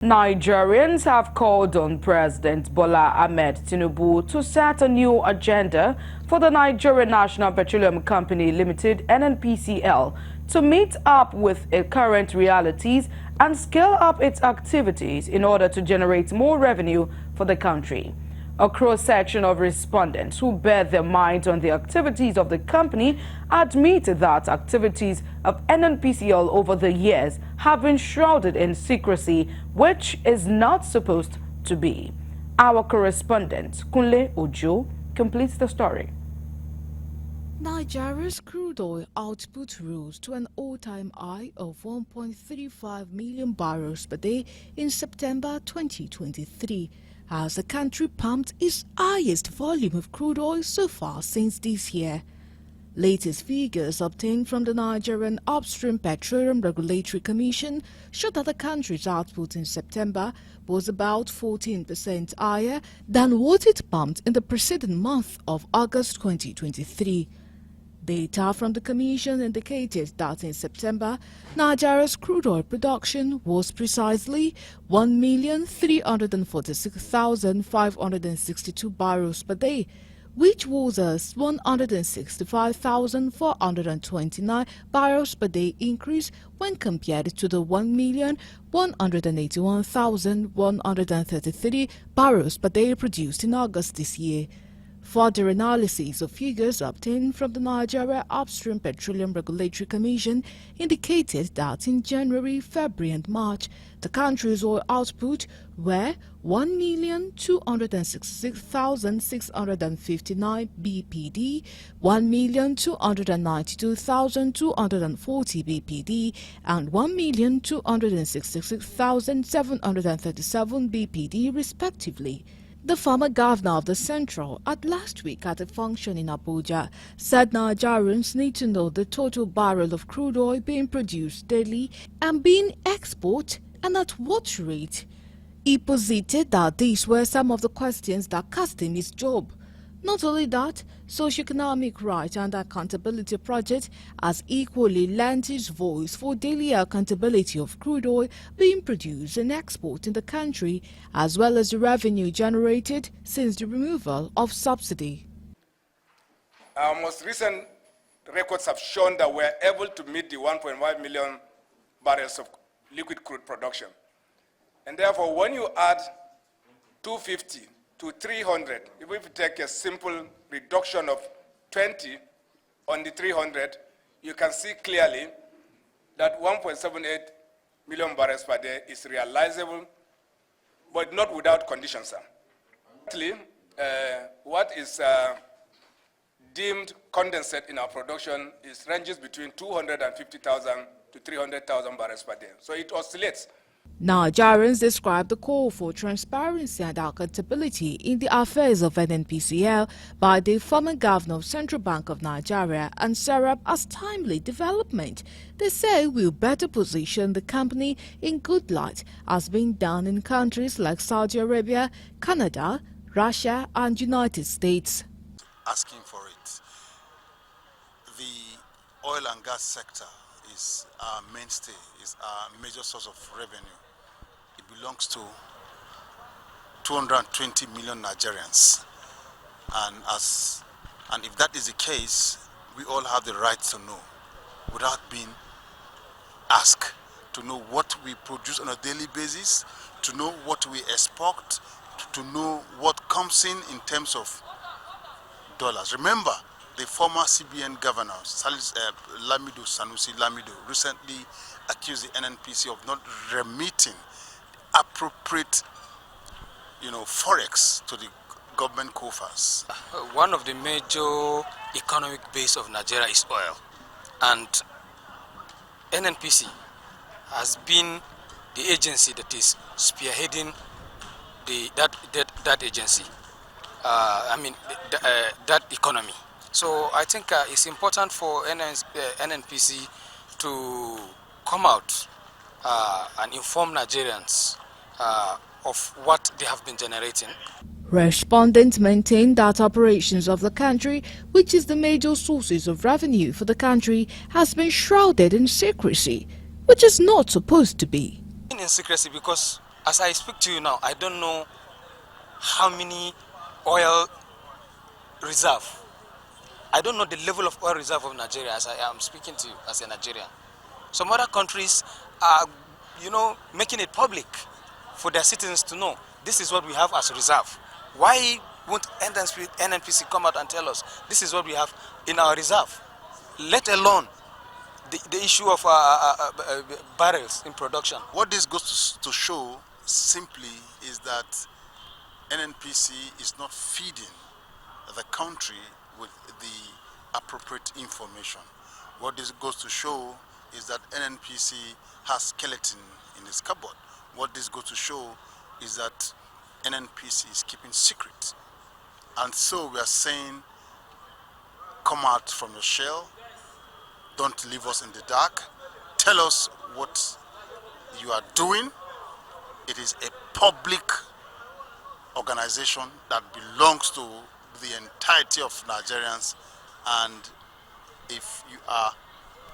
Nigerians have called on President Bola Ahmed Tinubu to set a new agenda for the Nigerian National Petroleum Company Limited (Nnpcl) to meet up with its current realities and scale up its activities in order to generate more revenue for the country. A cross-section of respondents who bear their minds on the activities of the company admit that activities of Nnpcl over the years have been shrouded in secrecy, which is not supposed to be. Our correspondent, Kunle Ojo, completes the story. Nigeria's crude oil output rose to an all-time high of 1.35 million barrels per day in September 2023, as the country pumped its highest volume of crude oil so far since this year. Latest figures obtained from the Nigerian Upstream Petroleum Regulatory Commission show that the country's output in September was about 14% higher than what it pumped in the preceding month of August 2023. Data from the Commission indicated that in September, Nigeria's crude oil production was precisely 1,346,562 barrels per day, which was a 165,429 barrels per day increase when compared to the 1,181,133 barrels per day produced in August this year. Further analysis of figures obtained from the Nigeria Upstream Petroleum Regulatory Commission indicated that in January, February and March, the country's oil output were 1,266,659 BPD, 1,292,240 BPD, and 1,266,737 BPD respectively. The former governor of the Central, at last week at a function in Abuja, said Nigerians need to know the total barrel of crude oil being produced daily and being exported and at what rate. He posited that these were some of the questions that cost him his job. Not only that, Socio-Economic Right and Accountability Project has equally lent its voice for daily accountability of crude oil being produced and exported in the country, as well as the revenue generated since the removal of subsidy. Our most recent records have shown that we are able to meet the 1.5 million barrels of liquid crude production. And therefore, when you add 250 to 300, if we take a simple reduction of 20 on the 300, you can see clearly that 1.78 million barrels per day is realizable, but not without conditions, sir. Actually, what is deemed condensate in our production ranges between 250,000 to 300,000 barrels per day. So it oscillates. Nigerians described the call for transparency and accountability in the affairs of Nnpcl by the former governor of Central Bank of Nigeria and Serap as timely development. They say will better position the company in good light, as being done in countries like Saudi Arabia, Canada, Russia and United States. Asking for it. The oil and gas sector is our mainstay, is our major source of revenue. It belongs to 220 million Nigerians. And if that is the case, we all have the right to know, without being asked, to know what we produce on a daily basis, to know what we export, to know what comes in terms of dollars. Remember, the former CBN governor, Sanusi Lamido, recently accused the Nnpcl of not remitting appropriate, forex to the government coffers. One of the major economic base of Nigeria is oil, and NNPC has been the agency that is spearheading that agency. That economy. So I think it's important for NNPC to come out and inform Nigerians of what they have been generating. Respondents maintain that operations of the country, which is the major sources of revenue for the country, has been shrouded in secrecy, which is not supposed to be. In secrecy because as I speak to you now, I don't know how many oil reserve. I don't know the level of oil reserve of Nigeria as I am speaking to you as a Nigerian. Some other countries are, making it public for their citizens to know this is what we have as a reserve. Why won't NNPC come out and tell us this is what we have in our reserve? Let alone the issue of barrels in production. What this goes to show simply is that NNPC is not feeding the country with the appropriate information. What this goes to show is that NNPC has skeleton in its cupboard. What this goes to show is that NNPC is keeping secret. And so we are saying, come out from your shell, don't leave us in the dark, tell us what you are doing. It is a public organization that belongs to the entirety of Nigerians, and if you are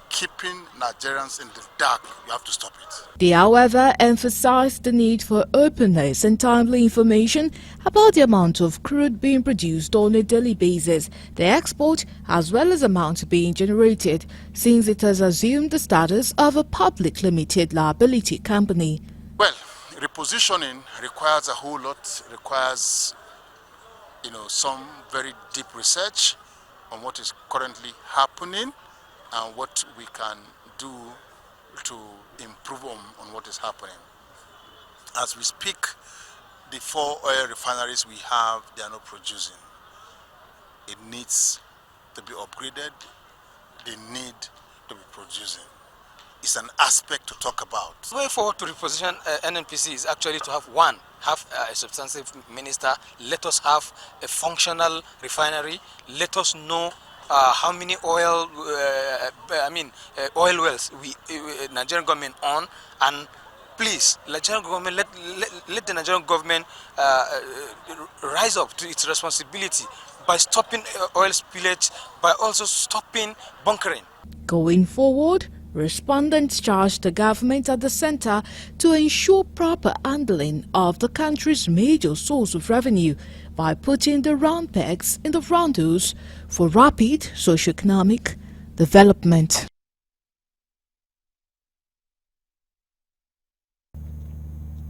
keeping Nigerians in the dark, you have to stop it. They, however, emphasized the need for openness and timely information about the amount of crude being produced on a daily basis, the export, as well as amounts being generated, since it has assumed the status of a public limited liability company. Well, repositioning requires a whole lot, requires some very deep research on what is currently happening and what we can do to improve on what is happening. As we speak, the 4 oil refineries we have, they are not producing. It needs to be upgraded. They need to be producing. It's an aspect to talk about. The way forward to reposition NNPC is actually to have a substantive minister. Let us have a functional refinery. Let us know how many oil wells Nigerian government own, and please, Nigerian government let the Nigerian government rise up to its responsibility by stopping oil spillage, by also stopping bunkering. Going forward, respondents charged the government at the center to ensure proper handling of the country's major source of revenue by putting the round pegs in the round holes for rapid socio-economic development.